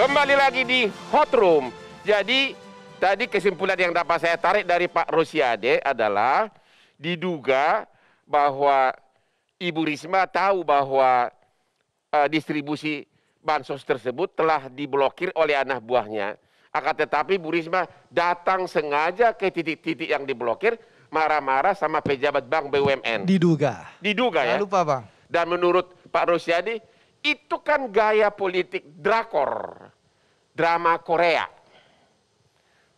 Kembali lagi di Hot Room. Jadi tadi kesimpulan yang dapat saya tarik dari Pak Rosiade adalah diduga bahwa Ibu Risma tahu bahwa distribusi bansos tersebut telah diblokir oleh anak buahnya. Akan tetapi Bu Risma datang sengaja ke titik-titik yang diblokir, marah-marah sama pejabat bank BUMN. Diduga. Diduga ya. Jangan lupa Bang. Dan menurut Pak Rosiade, itu kan gaya politik drakor, drama Korea.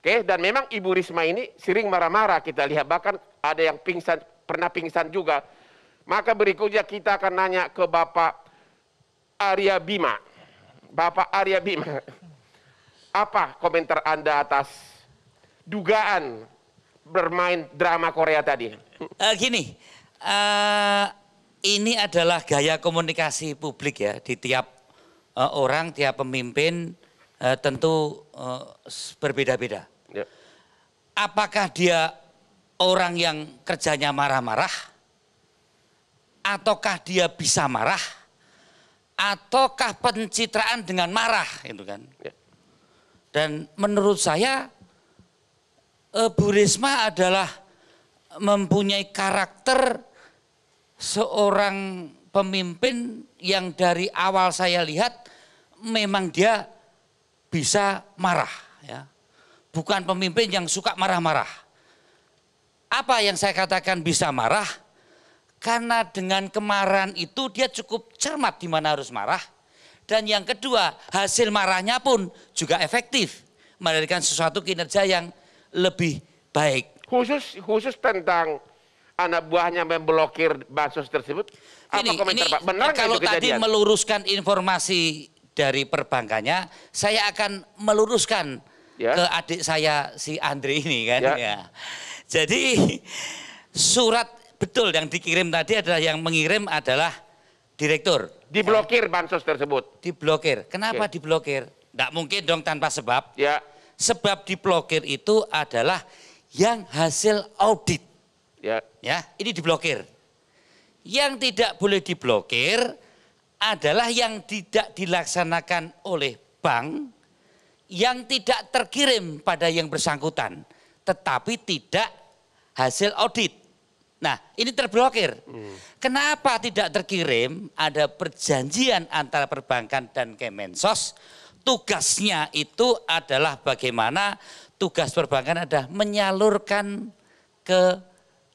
Oke, dan memang Ibu Risma ini sering marah-marah, kita lihat bahkan ada yang pingsan, pernah pingsan juga. Maka berikutnya kita akan nanya ke Bapak Arya Bima. Bapak Arya Bima, apa komentar Anda atas dugaan bermain drama Korea tadi? Ini adalah gaya komunikasi publik ya, di tiap orang, tiap pemimpin tentu berbeda-beda. Ya. Apakah dia orang yang kerjanya marah-marah, ataukah dia bisa marah, ataukah pencitraan dengan marah, itu kan? Ya. Dan menurut saya Bu Risma adalah mempunyai karakter seorang pemimpin yang dari awal saya lihat memang dia bisa marah ya. Bukan pemimpin yang suka marah-marah. Apa yang saya katakan bisa marah? Karena dengan kemarahan itu dia cukup cermat di mana harus marah. Dan yang kedua, hasil marahnya pun juga efektif, melahirkan sesuatu kinerja yang lebih baik. Khusus tentang anak buahnya memblokir bansos tersebut. Apa komentar Pak? Benar nggak kalau itu kejadian? tadi meluruskan informasi dari perbankannya, saya akan meluruskan ke adik saya si Andre ini kan. Ya. Jadi surat betul yang dikirim tadi adalah yang mengirim adalah direktur. Diblokir bansos tersebut. Diblokir. Kenapa diblokir? Nggak mungkin dong tanpa sebab. Ya. Sebab diblokir itu adalah yang hasil audit. Ya, ini diblokir. Yang tidak boleh diblokir adalah yang tidak dilaksanakan oleh bank, yang tidak terkirim pada yang bersangkutan, tetapi tidak hasil audit. Nah, ini terblokir. Kenapa tidak terkirim? Ada perjanjian antara perbankan dan Kemensos. Tugasnya itu adalah bagaimana tugas perbankan adalah menyalurkan ke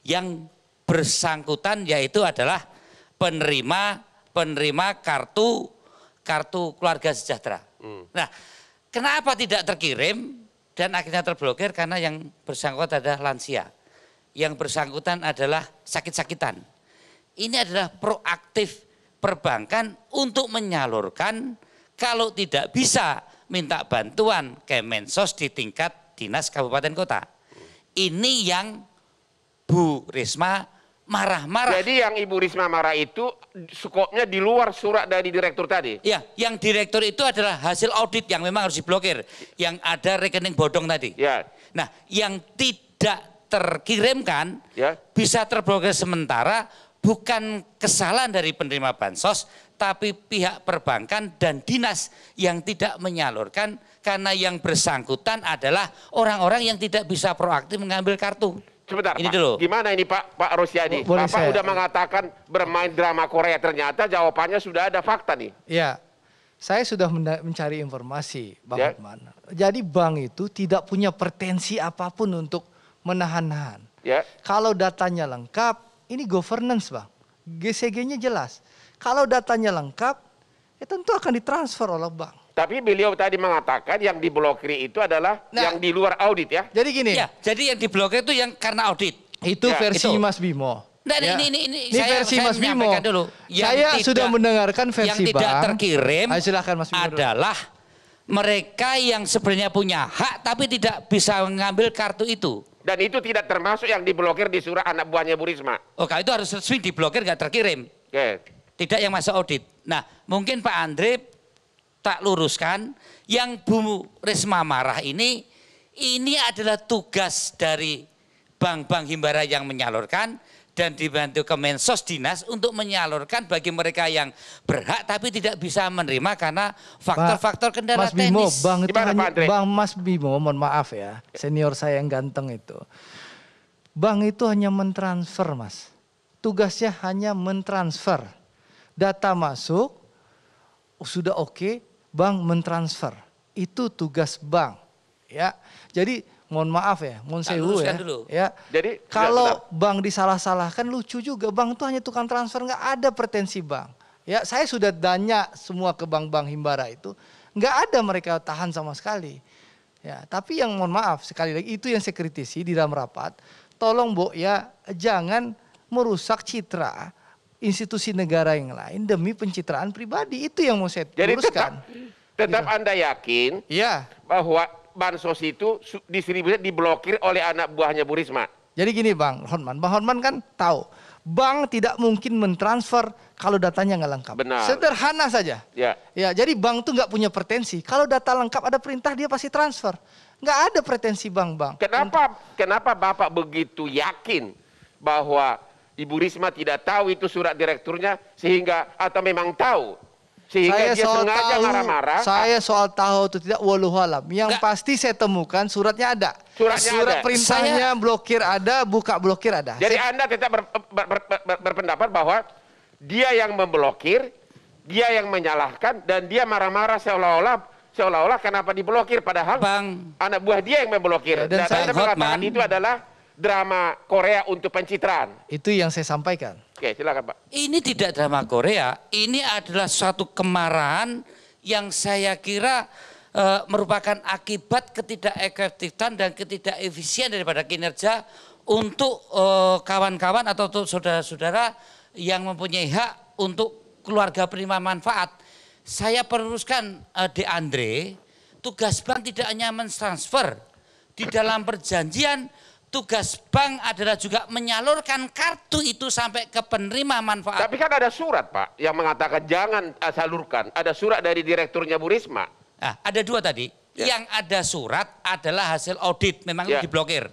yang bersangkutan, yaitu adalah penerima kartu keluarga sejahtera. Nah, kenapa tidak terkirim dan akhirnya terblokir? Karena yang bersangkutan adalah lansia, yang bersangkutan adalah sakit-sakitan. Ini adalah proaktif perbankan untuk menyalurkan, kalau tidak bisa minta bantuan Kemensos di tingkat dinas kabupaten kota. Ini yang Bu Risma marah-marah. Jadi yang Ibu Risma marah itu skopnya di luar surat dari direktur tadi? Ya, yang direktur itu adalah hasil audit yang memang harus diblokir. Yang ada rekening bodong tadi. Ya. Nah, yang tidak terkirimkan bisa terblokir sementara, bukan kesalahan dari penerima bansos, tapi pihak perbankan dan dinas yang tidak menyalurkan, karena yang bersangkutan adalah orang-orang yang tidak bisa proaktif mengambil kartu. Sebentar ini Pak, dulu. Gimana ini Pak Rosiade? Bapak udah mengatakan bermain drama Korea, ternyata jawabannya sudah ada fakta nih. Ya, saya sudah mencari informasi Bang Hotman. Jadi bank itu tidak punya pretensi apapun untuk menahan-nahan. Kalau datanya lengkap, ini governance Bang, GCG-nya jelas. Kalau datanya lengkap, ya tentu akan ditransfer oleh bank. Tapi beliau tadi mengatakan yang diblokir itu adalah yang di luar audit ya. Jadi gini. Ya, jadi yang diblokir itu yang karena audit. Itu versi Mas Bimo. Nah, ini versi Mas Bimo. Dulu. Saya sudah mendengarkan versi yang tidak terkirim silakan Mas Bimo adalah mereka yang sebenarnya punya hak tapi tidak bisa mengambil kartu itu. Dan itu tidak termasuk yang diblokir di surat anak buahnya Bu Risma. Oh, kalau itu harus resmi diblokir, nggak terkirim. Tidak yang masuk audit. Nah, mungkin Pak Andre tak luruskan, yang Bu Risma marah ini adalah tugas dari bank-bank himbara yang menyalurkan dan dibantu Kemensos Dinas untuk menyalurkan bagi mereka yang berhak tapi tidak bisa menerima karena faktor-faktor kendala teknis. Bang itu hanya, Bang Mas Bimo, mohon maaf ya, senior saya yang ganteng itu. Bang itu hanya mentransfer, Mas. Tugasnya hanya mentransfer. Data masuk, sudah oke, Bang mentransfer. Itu tugas Bang. Ya, jadi mohon maaf ya, mohon sewu ya. Ya. Jadi kalau Bang disalah-salahkan lucu juga. Bang itu hanya tukang transfer, nggak ada pretensi Bang. Ya, saya sudah tanya semua ke bank-bank himbara itu, nggak ada mereka tahan sama sekali. Ya, tapi yang mohon maaf sekali lagi itu yang saya kritisi di dalam rapat. Tolong Bu ya, jangan merusak citra institusi negara yang lain demi pencitraan pribadi. Itu yang mau saya luruskan. Tetap gitu. Anda yakin ya bahwa bansos itu distribusi diblokir oleh anak buahnya Bu Risma? Jadi gini Bang Hotman kan tahu bank tidak mungkin mentransfer kalau datanya nggak lengkap. Benar. Sederhana saja. Ya, jadi bank tuh nggak punya pretensi. Kalau data lengkap ada perintah dia pasti transfer. Nggak ada pretensi bank. Kenapa Bapak begitu yakin bahwa Ibu Risma tidak tahu itu surat direkturnya sehingga atau memang tahu? Sehingga dia sengaja marah-marah. Saya soal tahu itu tidak walau alam. Yang pasti saya temukan suratnya ada. Surat perintahnya blokir ada, buka blokir ada. Jadi Anda tetap berpendapat bahwa dia yang memblokir, dia yang menyalahkan, dan dia marah-marah seolah-olah kenapa diblokir padahal anak buah dia yang memblokir. Dan Anda mengatakan itu adalah drama Korea untuk pencitraan. Itu yang saya sampaikan. Oke, silakan Pak. Ini tidak drama Korea, ini adalah suatu kemarahan yang saya kira merupakan akibat ketidakefektifan dan ketidakefisien daripada kinerja untuk kawan-kawan atau untuk saudara-saudara yang mempunyai hak untuk keluarga penerima manfaat. Saya perluskan De Andre, tugas bank tidak hanya mentransfer. Di dalam perjanjian tugas bank adalah juga menyalurkan kartu itu sampai ke penerima manfaat. Tapi kan ada surat Pak yang mengatakan jangan salurkan. Ada surat dari direkturnya Bu Risma. Nah, ada dua tadi. Yang ada surat adalah hasil audit, memang diblokir.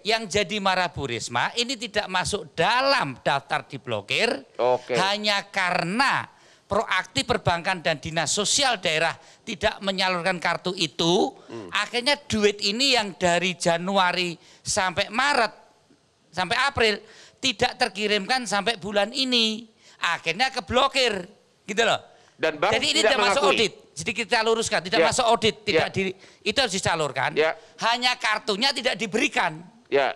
Yang jadi marah Bu Risma ini tidak masuk dalam daftar diblokir. Hanya karena proaktif perbankan dan dinas sosial daerah tidak menyalurkan kartu itu, akhirnya duit ini yang dari Januari sampai Maret sampai April tidak terkirimkan sampai bulan ini, akhirnya keblokir, gitu loh. Dan bank jadi ini tidak masuk audit. Jadi kita luruskan, tidak masuk audit, tidak itu harus disalurkan. Hanya kartunya tidak diberikan,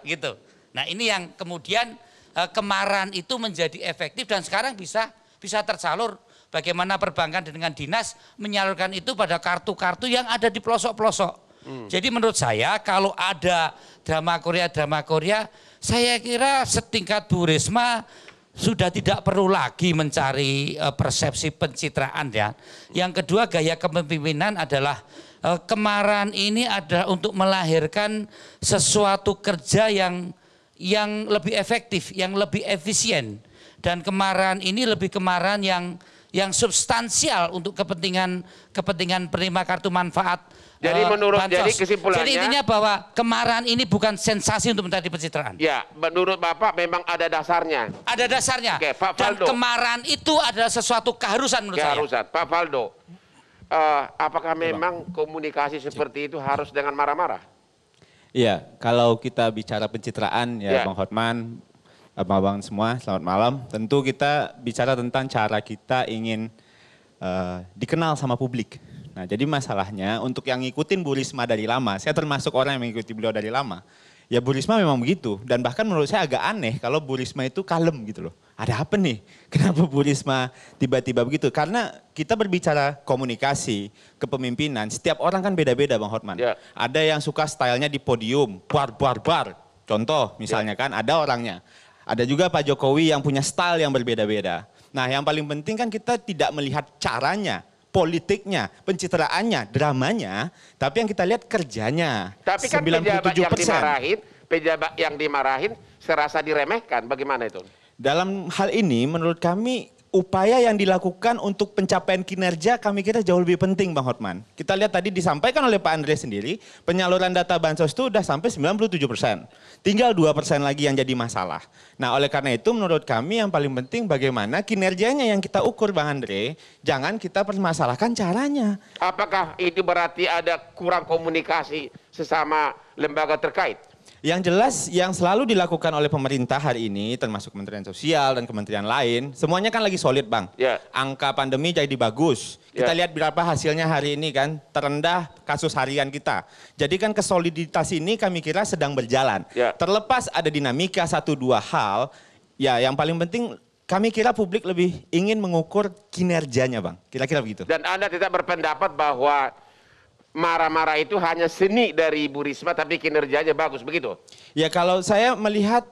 gitu. Nah ini yang kemudian kemarahan itu menjadi efektif dan sekarang bisa tersalur. Bagaimana perbankan dengan dinas menyalurkan itu pada kartu-kartu yang ada di pelosok-pelosok. Jadi menurut saya kalau ada drama Korea, saya kira setingkat Bu Risma sudah tidak perlu lagi mencari persepsi pencitraan ya. Yang kedua, gaya kepemimpinan adalah kemarahan ini adalah untuk melahirkan sesuatu kerja yang lebih efektif, yang lebih efisien. Dan kemarahan ini lebih kemarahan yang substansial untuk kepentingan penerima kartu manfaat. Jadi jadi kesimpulannya. Jadi intinya bahwa kemarahan ini bukan sensasi untuk mencari pencitraan. Ya, menurut Bapak memang ada dasarnya. Ada dasarnya. Pak Faldo. Dan kemarahan itu adalah sesuatu keharusan menurut saya. Pak Faldo, apakah memang komunikasi seperti itu harus dengan marah-marah? Iya, kalau kita bicara pencitraan ya Bang Hotman, Abang-abang semua, selamat malam. Tentu kita bicara tentang cara kita ingin dikenal sama publik. Nah, jadi masalahnya untuk yang ngikutin Bu Risma dari lama, saya termasuk orang yang mengikuti beliau dari lama. Ya Bu Risma memang begitu, dan bahkan menurut saya agak aneh kalau Bu Risma itu kalem gitu loh. Ada apa nih? Kenapa Bu Risma tiba-tiba begitu? Karena kita berbicara komunikasi, kepemimpinan, setiap orang kan beda-beda Bang Hotman. Ada yang suka stylenya di podium, bar. Contoh misalnya kan ada orangnya. Ada juga Pak Jokowi yang punya style yang berbeda-beda. Nah yang paling penting kan kita tidak melihat caranya, politiknya, pencitraannya, dramanya, tapi yang kita lihat kerjanya. Tapi kan pejabat yang dimarahin serasa diremehkan, bagaimana itu? Dalam hal ini menurut kami upaya yang dilakukan untuk pencapaian kinerja kami kira jauh lebih penting Bang Hotman. Kita lihat tadi disampaikan oleh Pak Andre sendiri, penyaluran data bansos itu sudah sampai 97%. Tinggal 2% lagi yang jadi masalah. Nah oleh karena itu menurut kami yang paling penting bagaimana kinerjanya yang kita ukur Bang Andre, jangan kita permasalahkan caranya. Apakah itu berarti ada kurang komunikasi sesama lembaga terkait? Yang jelas yang selalu dilakukan oleh pemerintah hari ini termasuk Kementerian Sosial dan kementerian lain semuanya kan lagi solid Bang. Angka pandemi jadi bagus. Kita lihat berapa hasilnya hari ini kan terendah kasus harian kita. Jadi kan kesoliditas ini kami kira sedang berjalan. Terlepas ada dinamika 1-2 hal ya yang paling penting kami kira publik lebih ingin mengukur kinerjanya Bang. Kira-kira begitu. Dan Anda tidak berpendapat bahwa marah-marah itu hanya seni dari Bu Risma tapi kinerjanya bagus, begitu? Ya kalau saya melihat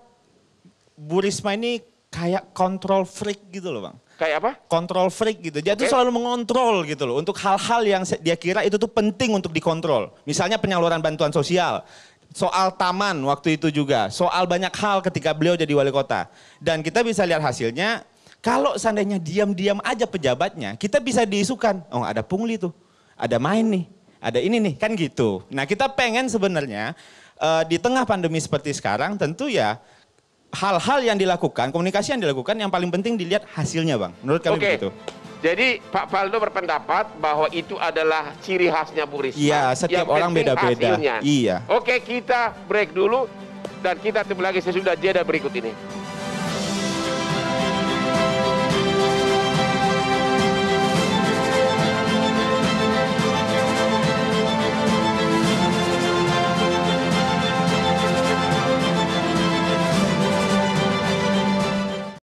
Bu Risma ini kayak control freak gitu loh Bang. Kayak apa? Control freak gitu. Dia tuh selalu mengontrol gitu loh. Untuk hal-hal yang dia kira itu tuh penting untuk dikontrol. Misalnya penyaluran bantuan sosial. Soal taman waktu itu juga. Soal banyak hal ketika beliau jadi wali kota. Dan kita bisa lihat hasilnya. Kalau seandainya diam-diam aja pejabatnya. Kita bisa diisukan. Oh ada pungli tuh. Ada main nih. Ada ini nih, kan gitu. Nah kita pengen sebenarnya di tengah pandemi seperti sekarang tentu ya hal-hal yang dilakukan, komunikasi yang dilakukan yang paling penting dilihat hasilnya Bang. Menurut kami begitu. Jadi Pak Faldo berpendapat bahwa itu adalah ciri khasnya Bu Risma. Iya, setiap orang beda-beda. Iya. Oke, kita break dulu dan kita ketemu lagi sesudah jeda berikut ini.